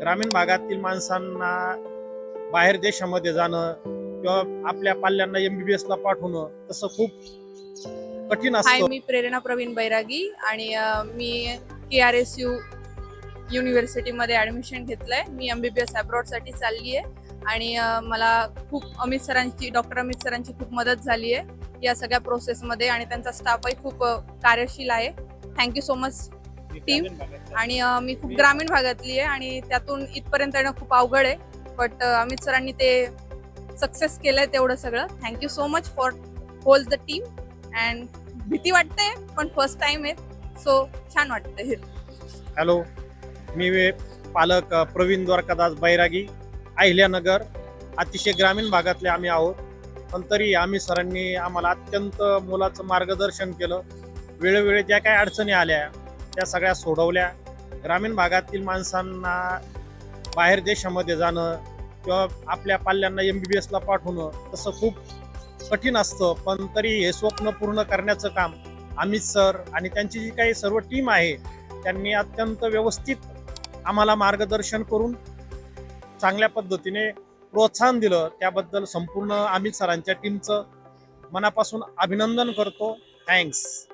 ग्रामीण भागातील माणसांना बाहेर देशामध्ये जाणं किंवा आपल्या पाल्यांना MBBS ला पाठवणं तसं खूप कठीण हाय, असतं. मी प्रेरणा प्रवीण बैरागी आणि मी KRSU युनिव्हर्सिटीमध्ये ॲडमिशन घेतलंय. मी MBBS अब्रॉडसाठी चालली आहे आणि मला खूप डॉक्टर अमित सरांची खूप मदत झाली आहे या सगळ्या प्रोसेसमध्ये आणि त्यांचा स्टाफही खूप कार्यशील आहे. Thank you so much team. आणि मी खूप ग्रामीण भागातली आहे आणि त्यातून इथपर्यंत येणं खूप अवघड आहे, बट अमित सरांनी ते सक्सेस केलंय तेवढं सगळं. Thank you so much for whole the team. And भीती वाटते पण फर्स्ट टाइम आहे, सो छान वाटतंय. हॅलो, मी पालक प्रवीण द्वारकादास बैरागी, अहिल्यानगर. अतिशय ग्रामीण भागातले आम्ही आहोत, पण तरी आम्ही सरांनी आम्हाला अत्यंत मोलाचं मार्गदर्शन केलं. वेळोवेळी ज्या काही अडचणी आल्या त्या सगळ्या सोडवल्या. ग्रामीण भागातील माणसांना बाहेर देशामध्ये जाणं किंवा आपल्या पाल्यांना MBBS ला पाठवणं तसं खूप कठीण असतं, पण तरी हे स्वप्न पूर्ण करण्याचं काम अमित सर आणि त्यांची जी काही सर्व टीम आहे त्यांनी अत्यंत व्यवस्थित आम्हाला मार्गदर्शन करून चांगल्या पद्धतीने प्रोत्साहन दिलं. त्याबद्दल संपूर्ण अमित सरांच्या टीमचं मनापासून अभिनंदन करतो. थँक्स.